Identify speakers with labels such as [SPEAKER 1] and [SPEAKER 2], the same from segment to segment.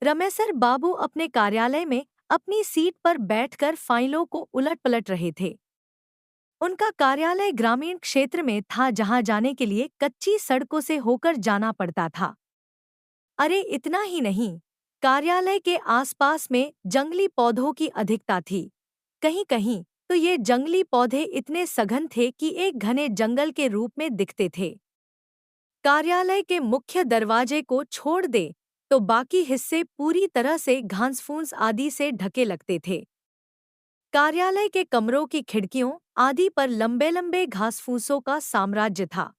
[SPEAKER 1] रमेसर बाबू अपने कार्यालय में अपनी सीट पर बैठकर फाइलों को उलट-पलट रहे थे। उनका कार्यालय ग्रामीण क्षेत्र में था जहां जाने के लिए कच्ची सड़कों से होकर जाना पड़ता था। अरे इतना ही नहीं, कार्यालय के आसपास में जंगली पौधों की अधिकता थी। कहीं-कहीं तो ये जंगली पौधे इतने सघन थे कि एक घने जंगल के रूप में दिखते थे। कार्यालय के मुख्य दरवाजे को छोड़ दे तो बाकी हिस्से पूरी तरह से घास-फूस आदि से ढके लगते थे। कार्यालय के कमरों की खिड़कियों आदि पर लंबे-लंबे घास-फूसों का साम्राज्य था।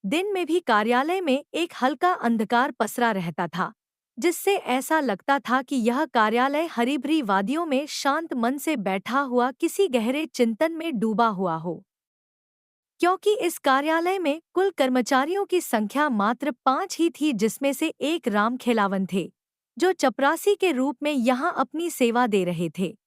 [SPEAKER 1] दिन में भी कार्यालय में एक हल्का अंधकार पसरा रहता था, जिससे ऐसा लगता था कि यह कार्यालय हरी-भरी वादियों में शांत मन से बैठा हुआ किसी गहरे चिंतन में डूबा हुआ हो। क्योंकि इस कार्यालय में कुल कर्मचारियों की संख्या मात्र 5 ही थी, जिसमें से एक राम खेलावन थे, जो चपरासी के रूप में यहाँ अपनी सेवा दे रहे थे।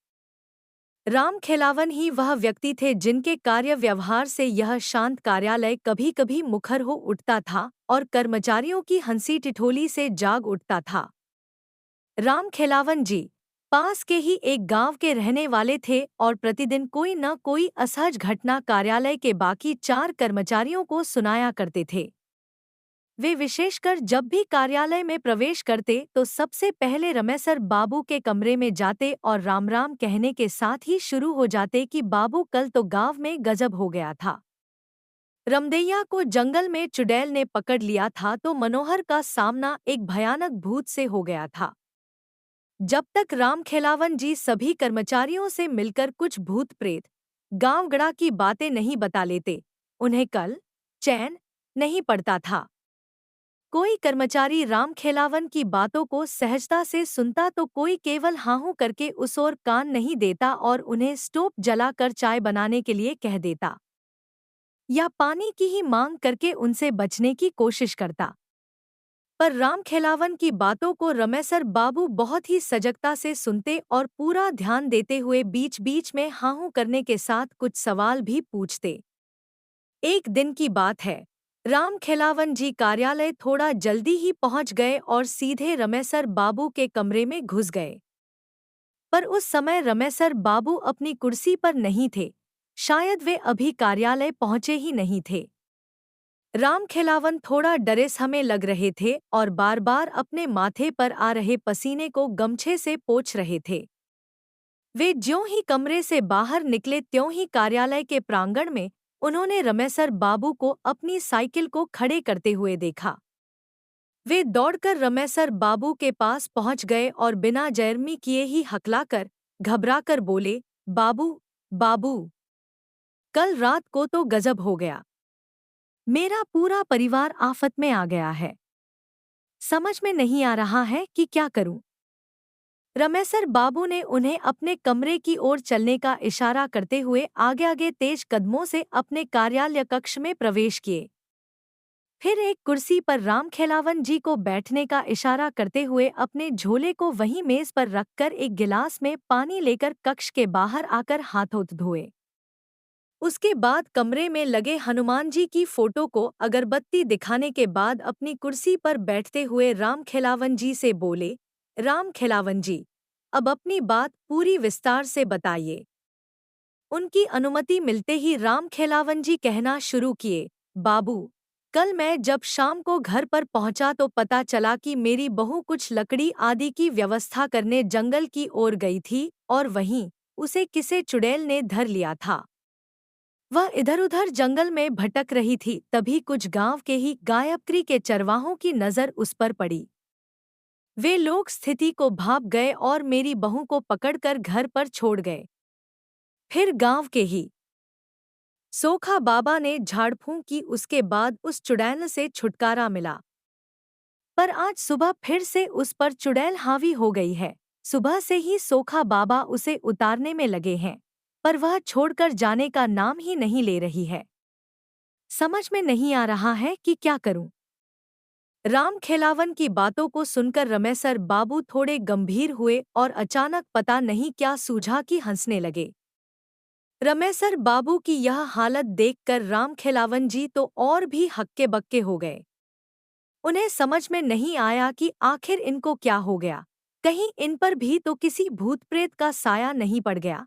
[SPEAKER 1] राम खेलावन ही वह व्यक्ति थे जिनके कार्य व्यवहार से यह शांत कार्यालय कभी-कभी मुखर हो उठता था और कर्मचारियों की हंसी ठिठोली से जाग उठता था। राम खेलावन जी पास के ही एक गांव के रहने वाले थे और प्रतिदिन कोई न कोई असहज घटना कार्यालय के बाकी 4 कर्मचारियों को सुनाया करते थे। वे विशेषकर जब भी कार्यालय में प्रवेश करते तो सबसे पहले रमेसर बाबू के कमरे में जाते और राम राम कहने के साथ ही शुरू हो जाते कि बाबू कल तो गांव में गजब हो गया था। रमदैया को जंगल में चुड़ैल ने पकड़ लिया था तो मनोहर का सामना एक भयानक भूत से हो गया था। जब तक राम खेलावन जी सभी कर्मचारियों से मिलकर कुछ भूत प्रेत गांव गड़ा की बातें नहीं बता लेते, उन्हें कल चैन नहीं पड़ता था। कोई कर्मचारी राम खेलावन की बातों को सहजता से सुनता तो कोई केवल हाँ-हूँ करके उस ओर कान नहीं देता और उन्हें स्टोव जलाकर चाय बनाने के लिए कह देता या पानी की ही मांग करके उनसे बचने की कोशिश करता। पर राम खेलावन की बातों को रमेसर बाबू बहुत ही सजगता से सुनते और पूरा ध्यान देते हुए बीच-बीच में हाँ-हूँ करने के साथ कुछ सवाल भी पूछते। एक दिन की बात है, राम खेलावन जी कार्यालय थोड़ा जल्दी ही पहुंच गए और सीधे रमेसर बाबू के कमरे में घुस गए। पर उस समय रमेसर बाबू अपनी कुर्सी पर नहीं थे, शायद वे अभी कार्यालय पहुंचे ही नहीं थे। राम खेलावन थोड़ा डरे समय लग रहे थे और बार-बार अपने माथे पर आ रहे पसीने को गमछे से पोंछ रहे थे। वे ज्यों ही कमरे से बाहर निकले त्यों ही कार्यालय के प्रांगण में उन्होंने रमेसर बाबू को अपनी साइकिल को खड़े करते हुए देखा। वे दौड़कर रमेसर बाबू के पास पहुंच गए और बिना जरमी किए ही हकलाकर घबराकर बोले, बाबू, बाबू, कल रात को तो गजब हो गया। मेरा पूरा परिवार आफत में आ गया है। समझ में नहीं आ रहा है कि क्या करूं। रमेसर बाबू ने उन्हें अपने कमरे की ओर चलने का इशारा करते हुए आगे-आगे तेज कदमों से अपने कार्यालय कक्ष में प्रवेश किए। फिर एक कुर्सी पर राम खेलावन जी को बैठने का इशारा करते हुए अपने झोले को वहीं मेज पर रखकर एक गिलास में पानी लेकर कक्ष के बाहर आकर हाथों धोए। उसके बाद कमरे में लगे हनुमान जी की फोटो को अगरबत्ती दिखाने के बाद अपनी कुर्सी पर बैठते हुए राम खेलावन जी से बोले, राम खेलावन जी, अब अपनी बात पूरी विस्तार से बताइए। उनकी अनुमति मिलते ही राम खेलावन जी कहना शुरू किए, बाबू, कल मैं जब शाम को घर पर पहुंचा तो पता चला कि मेरी बहू कुछ लकड़ी आदि की व्यवस्था करने जंगल की ओर गई थी और वहीं उसे किसी चुड़ैल ने धर लिया था। वह इधर-उधर जंगल में भटक रही थी, तभी कुछ गांव के ही गायत्री के चरवाहों की नजर उस पर पड़ी। वे लोग स्थिति को भाप गए और मेरी बहू को पकड़कर घर पर छोड़ गए। फिर गांव के ही सोखा बाबा ने झाड़ फूंक की, उसके बाद उस चुड़ैल से छुटकारा मिला। पर आज सुबह फिर से उस पर चुड़ैल हावी हो गई है। सुबह से ही सोखा बाबा उसे उतारने में लगे हैं, पर वह छोड़कर जाने का नाम ही नहीं ले रही है। समझ में नहीं आ रहा है कि क्या करूं। राम खेलावन की बातों को सुनकर रमेसर बाबू थोड़े गंभीर हुए और अचानक पता नहीं क्या सूझा कि हंसने लगे। रमेसर बाबू की यह हालत देखकर राम खेलावन जी तो और भी हक्के बक्के हो गए। उन्हें समझ में नहीं आया कि आखिर इनको क्या हो गया। कहीं इन पर भी तो किसी भूत प्रेत का साया नहीं पड़ गया।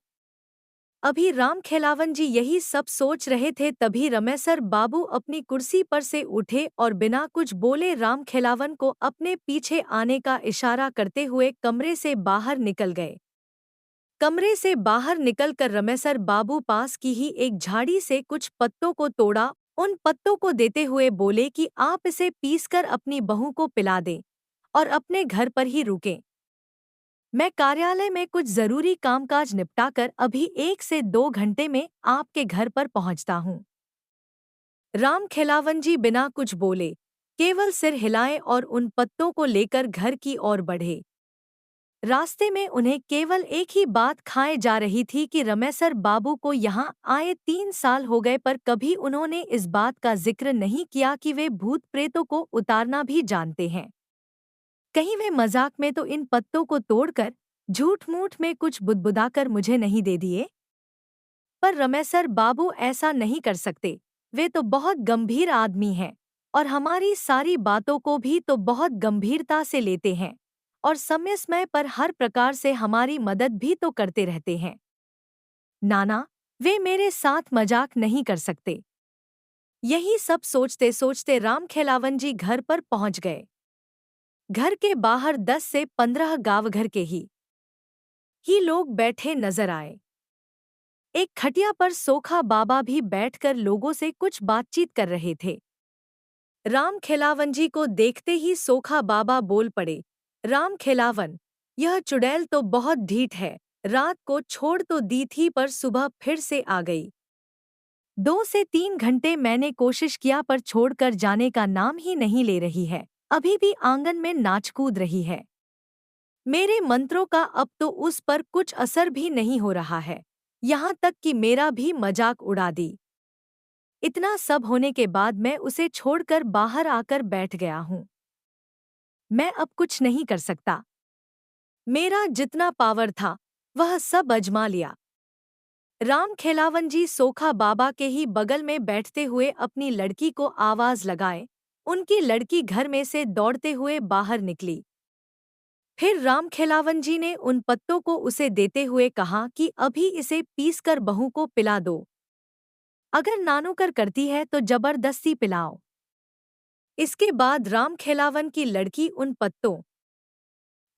[SPEAKER 1] अभी राम खेलावन जी यही सब सोच रहे थे, तभी रमेसर बाबू अपनी कुर्सी पर से उठे और बिना कुछ बोले राम खेलावन को अपने पीछे आने का इशारा करते हुए कमरे से बाहर निकल गए। कमरे से बाहर निकलकर रमेसर बाबू पास की ही एक झाड़ी से कुछ पत्तों को तोड़ा, उन पत्तों को देते हुए बोले कि आप इसे पीसकर अपनी बहू को पिला दें और अपने घर पर ही रुकें। मैं कार्यालय में कुछ जरूरी कामकाज निपटाकर अभी 1 से 2 घंटे में आपके घर पर पहुंचता हूं। राम खिलावन जी बिना कुछ बोले केवल सिर हिलाए और उन पत्तों को लेकर घर की ओर बढ़े। रास्ते में उन्हें केवल एक ही बात खाए जा रही थी कि रमेसर बाबू को यहाँ आए 3 साल हो गए, पर कभी उन्होंने इस बात का जिक्र नहीं किया कि वे भूत प्रेतों को उतारना भी जानते हैं। कहीं वे मजाक में तो इन पत्तों को तोड़कर झूठ मूठ में कुछ बुदबुदाकर मुझे नहीं दे दिए। पर रमेसर बाबू ऐसा नहीं कर सकते, वे तो बहुत गंभीर आदमी हैं और हमारी सारी बातों को भी तो बहुत गंभीरता से लेते हैं और समय समय पर हर प्रकार से हमारी मदद भी तो करते रहते हैं। नाना, वे मेरे साथ मजाक नहीं कर सकते। यही सब सोचते सोचते राम खेलावन जी घर पर पहुंच गए। घर के बाहर 10 से 15 गाँव घर के ही लोग बैठे नजर आए। एक खटिया पर सोखा बाबा भी बैठकर लोगों से कुछ बातचीत कर रहे थे। राम खिलावन जी को देखते ही सोखा बाबा बोल पड़े, राम खिलावन, यह चुड़ैल तो बहुत ढीठ है। रात को छोड़ तो दी थी पर सुबह फिर से आ गई। 2 से 3 घंटे मैंने कोशिश किया पर छोड़कर जाने का नाम ही नहीं ले रही है। अभी भी आंगन में नाच कूद रही है। मेरे मंत्रों का अब तो उस पर कुछ असर भी नहीं हो रहा है, यहाँ तक कि मेरा भी मजाक उड़ा दी। इतना सब होने के बाद मैं उसे छोड़कर बाहर आकर बैठ गया हूँ। मैं अब कुछ नहीं कर सकता। मेरा जितना पावर था वह सब आजमा लिया। राम खेलावन जी सोखा बाबा के ही बगल में बैठते हुए अपनी लड़की को आवाज लगाए। उनकी लड़की घर में से दौड़ते हुए बाहर निकली। फिर राम खिलावन जी ने उन पत्तों को उसे देते हुए कहा कि अभी इसे पीसकर बहू को पिला दो। अगर नानुकर करती है तो जबरदस्ती पिलाओ। इसके बाद राम खिलावन की लड़की उन पत्तों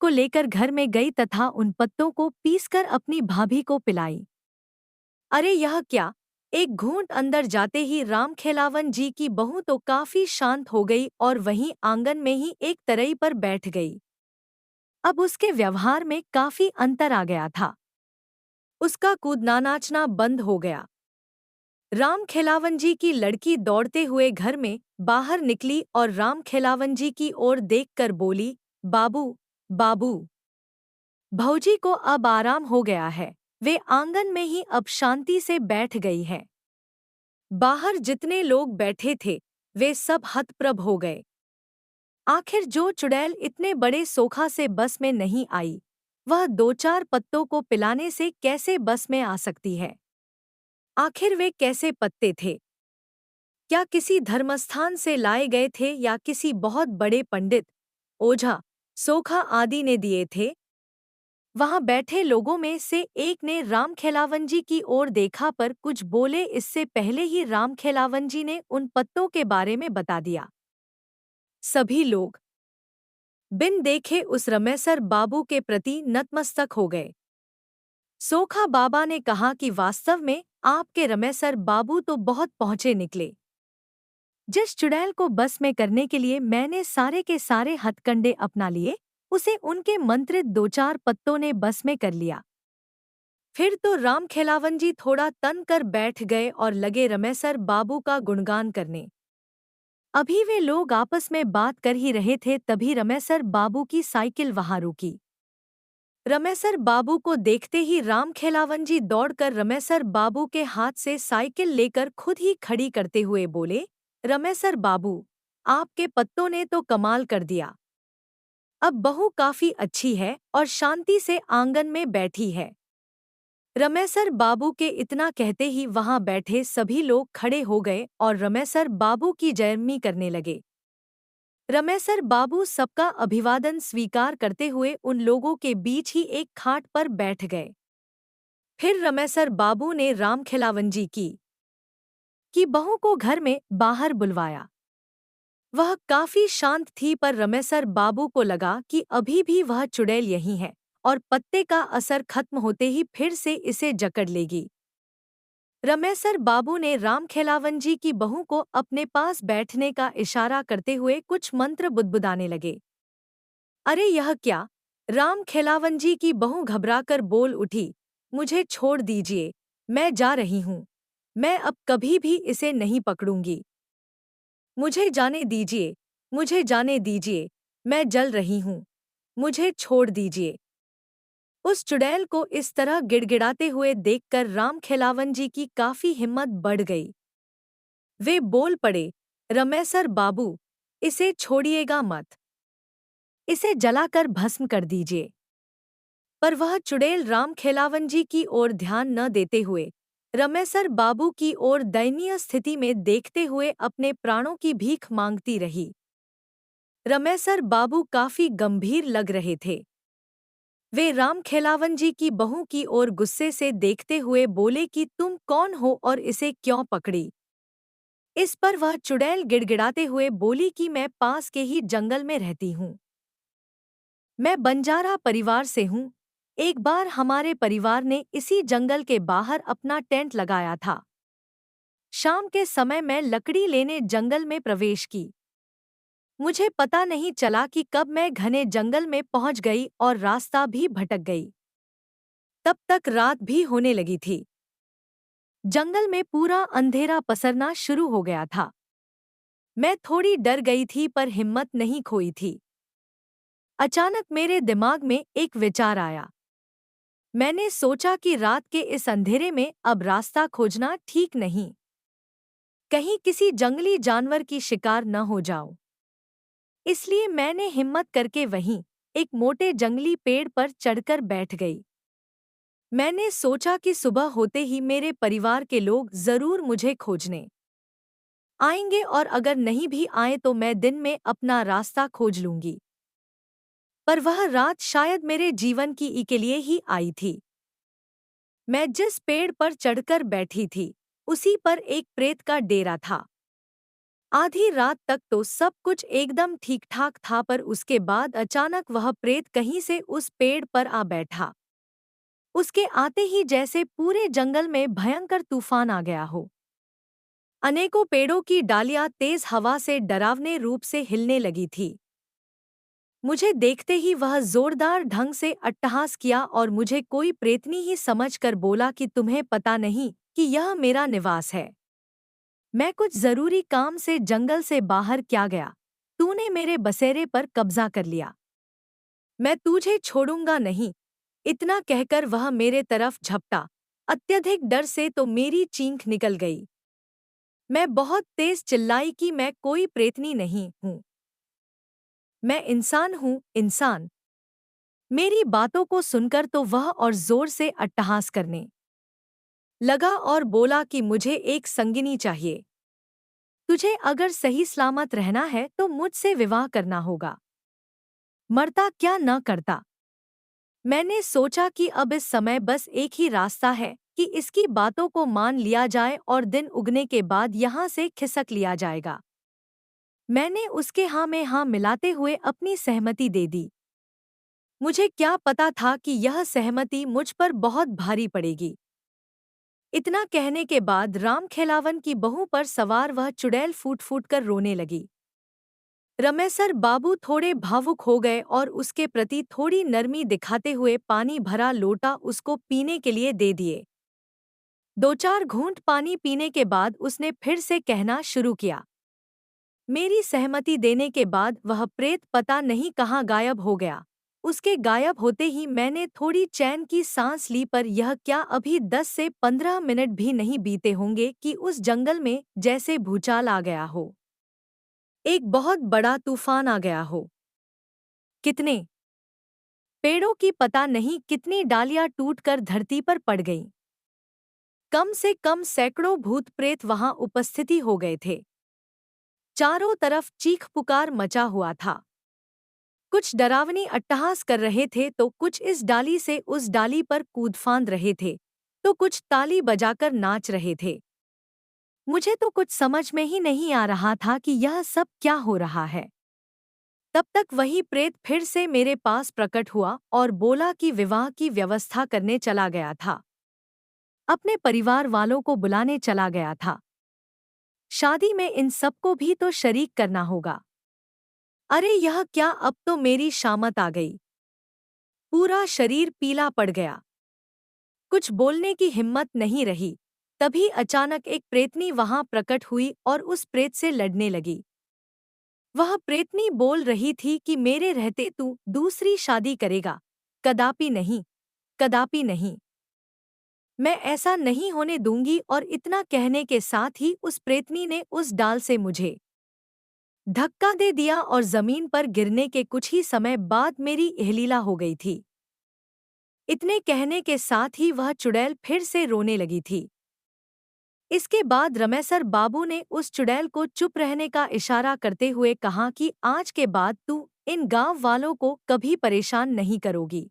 [SPEAKER 1] को लेकर घर में गई तथा उन पत्तों को पीसकर अपनी भाभी को पिलाई। अरे यह क्या! एक घूंट अंदर जाते ही राम खिलावन जी की बहू तो काफी शांत हो गई और वहीं आंगन में ही एक तरई पर बैठ गई। अब उसके व्यवहार में काफी अंतर आ गया था। उसका कूदना नाचना बंद हो गया। राम खिलावन जी की लड़की दौड़ते हुए घर में बाहर निकली और राम खिलावन जी की ओर देखकर बोली, बाबू, बाबू। भौजी को अब आराम हो गया है, वे आंगन में ही अब शांति से बैठ गई है। बाहर जितने लोग बैठे थे वे सब हतप्रभ हो गए। आखिर जो चुड़ैल इतने बड़े सोखा से बस में नहीं आई, वह 2-4 पत्तों को पिलाने से कैसे बस में आ सकती है? आखिर वे कैसे पत्ते थे? क्या किसी धर्मस्थान से लाए गए थे या किसी बहुत बड़े पंडित, ओझा, सोखा आदि ने दिए थे? वहां बैठे लोगों में से एक ने राम खिलावन जी की ओर देखा पर कुछ बोले इससे पहले ही राम खिलावन जी ने उन पत्तों के बारे में बता दिया। सभी लोग बिन देखे उस रमेसर बाबू के प्रति नतमस्तक हो गए। सोखा बाबा ने कहा कि वास्तव में आपके रमेसर बाबू तो बहुत पहुंचे निकले। जिस चुड़ैल को बस में करने के लिए मैंने सारे के सारे हथकंडे अपना लिए, उसे उनके मंत्रित 2-4 पत्तों ने बस में कर लिया। फिर तो राम खिलावन जी थोड़ा तन कर बैठ गए और लगे रमेसर बाबू का गुणगान करने। अभी वे लोग आपस में बात कर ही रहे थे, तभी रमेसर बाबू की साइकिल वहां रुकी। रमेसर बाबू को देखते ही राम खिलावन जी दौड़कर रमेसर बाबू के हाथ से साइकिल लेकर खुद ही खड़ी करते हुए बोले, रमेसर बाबू, आपके पत्तों ने तो कमाल कर दिया। अब बहू काफी अच्छी है और शांति से आंगन में बैठी है। रमेसर बाबू के इतना कहते ही वहां बैठे सभी लोग खड़े हो गए और रमेसर बाबू की जयरमी करने लगे। रमेसर बाबू सबका अभिवादन स्वीकार करते हुए उन लोगों के बीच ही एक खाट पर बैठ गए। फिर रमेसर बाबू ने रामखेलावन जी की बहू को घर में बाहर बुलवाया। वह काफी शांत थी, पर रमेसर बाबू को लगा कि अभी भी वह चुड़ैल यहीं है और पत्ते का असर खत्म होते ही फिर से इसे जकड़ लेगी। रमेसर बाबू ने रामखेलावन जी की बहू को अपने पास बैठने का इशारा करते हुए कुछ मंत्र बुदबुदाने लगे। अरे यह क्या! रामखेलावन जी की बहू घबराकर बोल उठी, मुझे छोड़ दीजिए, मैं जा रही हूँ। मैं अब कभी भी इसे नहीं पकड़ूंगी। मुझे जाने दीजिए, मुझे जाने दीजिए, मैं जल रही हूँ। मुझे छोड़ दीजिए। उस चुड़ैल को इस तरह गिड़गिड़ाते हुए देखकर रामखेलावन जी की काफी हिम्मत बढ़ गई। वे बोल पड़े, रमेसर बाबू, इसे छोड़िएगा मत। इसे जलाकर भस्म कर दीजिए। पर वह चुड़ैल रामखेलावन जी की ओर ध्यान न देते हुए रमेसर बाबू की ओर दयनीय स्थिति में देखते हुए अपने प्राणों की भीख मांगती रही। रमेसर बाबू काफी गंभीर लग रहे थे। वे रामखेलावन जी की बहू की ओर गुस्से से देखते हुए बोले कि तुम कौन हो और इसे क्यों पकड़ी? इस पर वह चुड़ैल गिड़गिड़ाते हुए बोली कि मैं पास के ही जंगल में रहती हूँ। मैं बंजारा परिवार से हूँ। एक बार हमारे परिवार ने इसी जंगल के बाहर अपना टेंट लगाया था। शाम के समय मैं लकड़ी लेने जंगल में प्रवेश की। मुझे पता नहीं चला कि कब मैं घने जंगल में पहुंच गई और रास्ता भी भटक गई। तब तक रात भी होने लगी थी। जंगल में पूरा अंधेरा पसरना शुरू हो गया था। मैं थोड़ी डर गई थी, पर हिम्मत नहीं खोई थी। अचानक मेरे दिमाग में एक विचार आया। मैंने सोचा कि रात के इस अंधेरे में अब रास्ता खोजना ठीक नहीं। कहीं किसी जंगली जानवर की शिकार न हो जाऊं। इसलिए मैंने हिम्मत करके वहीं एक मोटे जंगली पेड़ पर चढ़कर बैठ गई। मैंने सोचा कि सुबह होते ही मेरे परिवार के लोग जरूर मुझे खोजने आएंगे और अगर नहीं भी आए तो मैं दिन में अपना रास्ता खोज लूंगी। पर वह रात शायद मेरे जीवन की के लिए ही आई थी। मैं जिस पेड़ पर चढ़कर बैठी थी, उसी पर एक प्रेत का डेरा था। आधी रात तक तो सब कुछ एकदम ठीक ठाक था, पर उसके बाद अचानक वह प्रेत कहीं से उस पेड़ पर आ बैठा। उसके आते ही जैसे पूरे जंगल में भयंकर तूफान आ गया हो। अनेकों पेड़ों की डालियां तेज हवा से डरावने रूप से हिलने लगी थी। मुझे देखते ही वह जोरदार ढंग से अट्टहास किया और मुझे कोई प्रेतनी ही समझकर बोला कि तुम्हें पता नहीं कि यह मेरा निवास है। मैं कुछ जरूरी काम से जंगल से बाहर क्या गया, तूने मेरे बसेरे पर कब्जा कर लिया। मैं तुझे छोड़ूंगा नहीं। इतना कहकर वह मेरे तरफ झपटा। अत्यधिक डर से तो मेरी चींख निकल गई। मैं बहुत तेज चिल्लाई कि मैं कोई प्रेतनी नहीं हूँ। मैं इंसान हूँ, इंसान। मेरी बातों को सुनकर तो वह और जोर से अट्टहास करने लगा और बोला कि मुझे एक संगिनी चाहिए। तुझे अगर सही सलामत रहना है तो मुझसे विवाह करना होगा। मरता क्या न करता। मैंने सोचा कि अब इस समय बस एक ही रास्ता है कि इसकी बातों को मान लिया जाए और दिन उगने के बाद यहाँ से खिसक लिया जाएगा। मैंने उसके हाँ में हाँ मिलाते हुए अपनी सहमति दे दी। मुझे क्या पता था कि यह सहमति मुझ पर बहुत भारी पड़ेगी। इतना कहने के बाद रामखेलावन की बहू पर सवार वह चुड़ैल फूट फूट कर रोने लगी। रमेसर बाबू थोड़े भावुक हो गए और उसके प्रति थोड़ी नरमी दिखाते हुए पानी भरा लोटा उसको पीने के लिए दे दिए। दो चार घूंट पानी पीने के बाद उसने फिर से कहना शुरू किया। मेरी सहमति देने के बाद वह प्रेत पता नहीं कहाँ गायब हो गया। उसके गायब होते ही मैंने थोड़ी चैन की सांस ली, पर यह क्या अभी 10 से 15 मिनट भी नहीं बीते होंगे कि उस जंगल में जैसे भूचाल आ गया हो। एक बहुत बड़ा तूफान आ गया हो। कितने पेड़ों की पता नहीं कितनी डालियां टूटकर धरती पर पड़ गईं। कम से कम सैकड़ों भूत प्रेत वहां उपस्थिति हो गए थे। चारों तरफ चीख पुकार मचा हुआ था। कुछ डरावनी अट्टहास कर रहे थे तो कुछ इस डाली से उस डाली पर कूद फांद रहे थे, तो कुछ ताली बजाकर नाच रहे थे। मुझे तो कुछ समझ में ही नहीं आ रहा था कि यह सब क्या हो रहा है। तब तक वही प्रेत फिर से मेरे पास प्रकट हुआ और बोला कि विवाह की व्यवस्था करने चला गया था, अपने परिवार वालों को बुलाने चला गया था। शादी में इन सबको भी तो शरीक करना होगा। अरे यह क्या, अब तो मेरी शामत आ गई। पूरा शरीर पीला पड़ गया, कुछ बोलने की हिम्मत नहीं रही। तभी अचानक एक प्रेतनी वहां प्रकट हुई और उस प्रेत से लड़ने लगी। वह प्रेतनी बोल रही थी कि मेरे रहते तू दूसरी शादी करेगा, कदापि नहीं, कदापि नहीं, मैं ऐसा नहीं होने दूंगी। और इतना कहने के साथ ही उस प्रेतनी ने उस डाल से मुझे धक्का दे दिया और जमीन पर गिरने के कुछ ही समय बाद मेरी इहलीला हो गई थी। इतने कहने के साथ ही वह चुड़ैल फिर से रोने लगी थी। इसके बाद रमेसर बाबू ने उस चुड़ैल को चुप रहने का इशारा करते हुए कहा कि आज के बाद तू इन गांव वालों को कभी परेशान नहीं करोगी।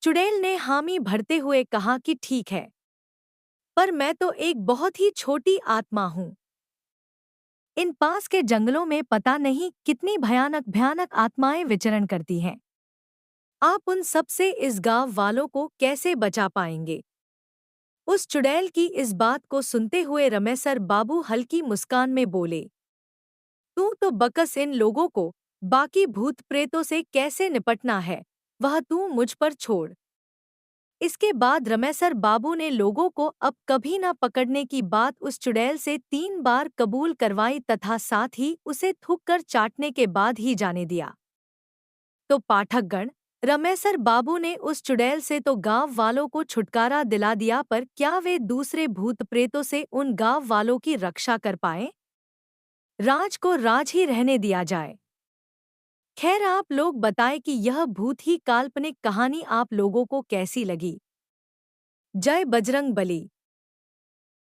[SPEAKER 1] चुड़ैल ने हामी भरते हुए कहा कि ठीक है, पर मैं तो एक बहुत ही छोटी आत्मा हूँ। इन पास के जंगलों में पता नहीं कितनी भयानक भयानक आत्माएं विचरण करती हैं। आप उन सब से इस गांव वालों को कैसे बचा पाएंगे? उस चुड़ैल की इस बात को सुनते हुए रमेसर बाबू हल्की मुस्कान में बोले, तू तो बकस इन लोगों को बाकी भूत प्रेतों से कैसे निपटना है, वह तू मुझ पर छोड़। इसके बाद रमेसर बाबू ने लोगों को अब कभी न पकड़ने की बात उस चुड़ैल से 3 बार कबूल करवाई तथा साथ ही उसे थूक कर चाटने के बाद ही जाने दिया। तो पाठकगण, रमेसर बाबू ने उस चुड़ैल से तो गांव वालों को छुटकारा दिला दिया, पर क्या वे दूसरे भूत प्रेतों से उन गांव वालों की रक्षा कर पाए? राज को राज ही रहने दिया जाए। खैर, आप लोग बताएं कि यह भूत ही काल्पनिक कहानी आप लोगों को कैसी लगी। जय बजरंग बली।